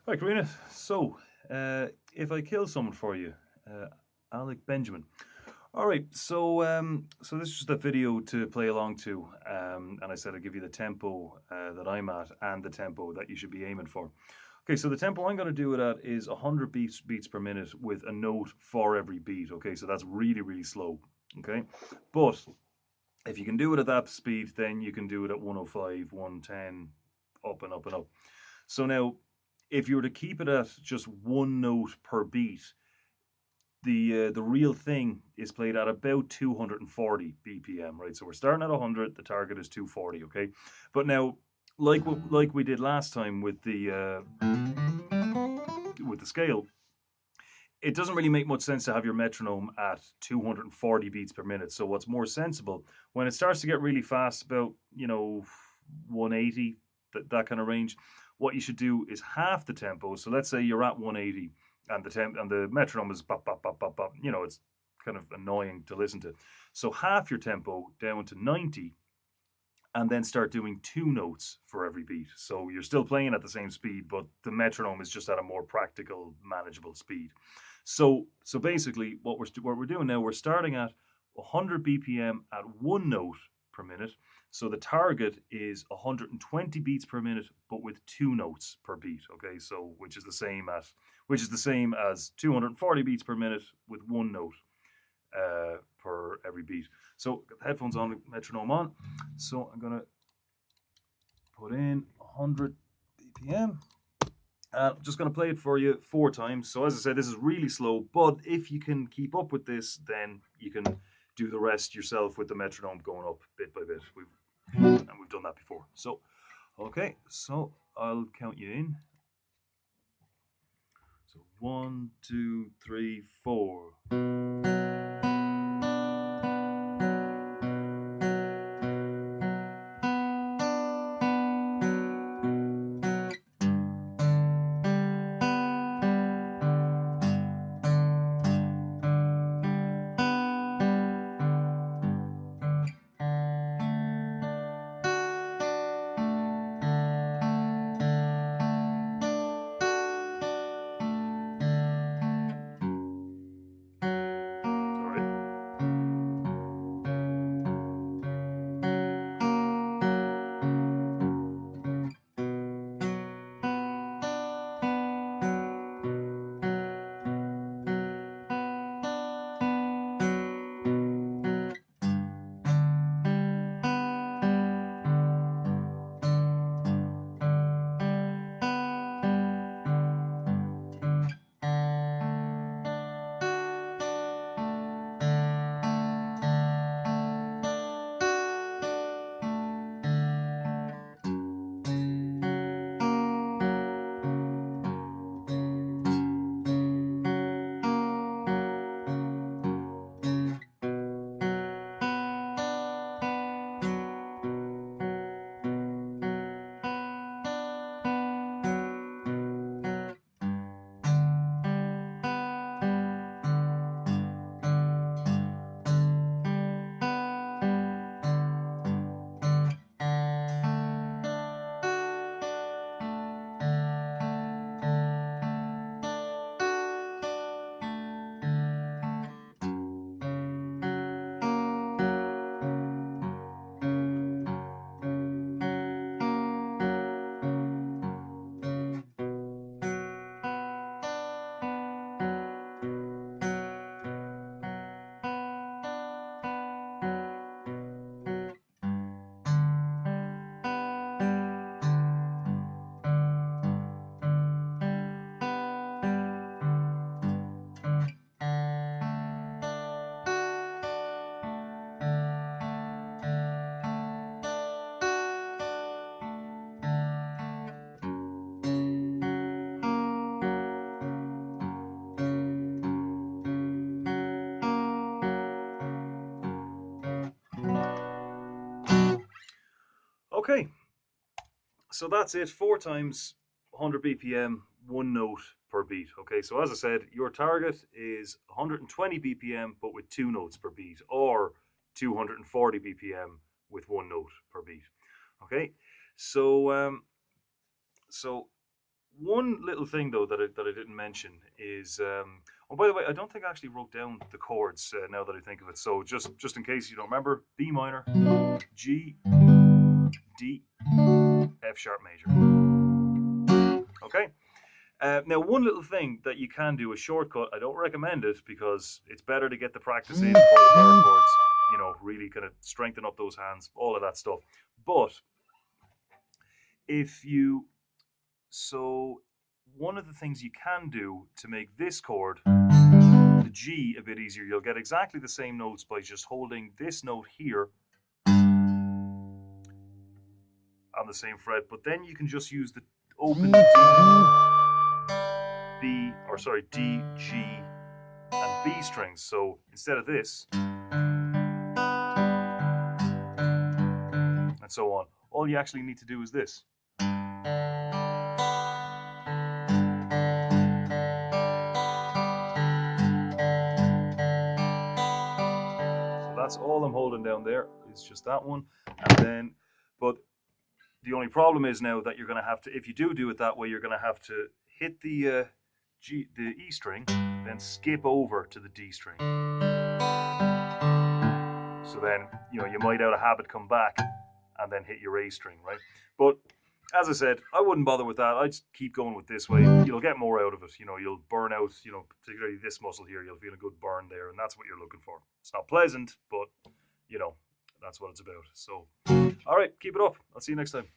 Hi, Karina. So, if I kill someone for you, uh, Alec Benjamin. All right. So this is just a video to play along to, and I said I'd give you the tempo that I'm at and the tempo that you should be aiming for. Okay. So the tempo I'm going to do it at is 100 beats per minute with a note for every beat. Okay. So that's really really slow. Okay. But if you can do it at that speed, then you can do it at 105, 110, up and up and up. So now, if you were to keep it at just one note per beat, the real thing is played at about 240 BPM, right? So we're starting at 100. The target is 240. Okay, but now, like we did last time with the scale, it doesn't really make much sense to have your metronome at 240 beats per minute. So what's more sensible when it starts to get really fast, about 180, that kind of range, what you should do is half the tempo. So let's say you're at 180 and the metronome is bop bop bop bop bop. It's kind of annoying to listen to. So half your tempo down to 90 and then start doing two notes for every beat. So you're still playing at the same speed, but the metronome is just at a more practical, manageable speed. So basically, what we're doing now, we're starting at 100 BPM at one note per minute. So the target is 120 beats per minute, but with two notes per beat. Okay, so which is the same as 240 beats per minute with one note per every beat. So got the headphones on, metronome on. So I'm gonna put in 100 BPM. I'm just going to play it for you four times. So as I said, this is really slow, but if you can keep up with this, then you can do the rest yourself with the metronome going up bit by bit. We've done that before. So okay, so I'll count you in. So one, two, three, four. All right. Okay, so that's it. Four times 100 BPM, one note per beat. Okay, so as I said, your target is 120 BPM, but with two notes per beat, or 240 BPM with one note per beat. Okay, so so One little thing though that I didn't mention is oh, by the way, I don't think I actually wrote down the chords now that I think of it. So just in case you don't remember, B minor, G, D, F sharp major. Okay. Now, one little thing that you can do, a shortcut, I don't recommend it because it's better to get the practice in for the bar chords, really kind of strengthen up those hands, all of that stuff. But if you, so one of the things you can do to make this chord, the G, a bit easier, you'll get exactly the same notes by just holding this note here on the same fret, but then you can just use the open D, B, or sorry, D, G, and B strings. So instead of this, and so on, all you actually need to do is this. So that's all I'm holding down there. It's just that one. And then, but the only problem is now that you're going to have to, if you do it that way, you're going to have to hit the the E string, then skip over to the D string. So then, you might out of habit come back and then hit your A string, right? But as I said, I wouldn't bother with that. I'd keep going with this way. You'll get more out of it. You'll burn out, particularly this muscle here. You'll feel a good burn there, and that's what you're looking for. It's not pleasant, but, you know, that's what it's about. So, all right, keep it up. I'll see you next time.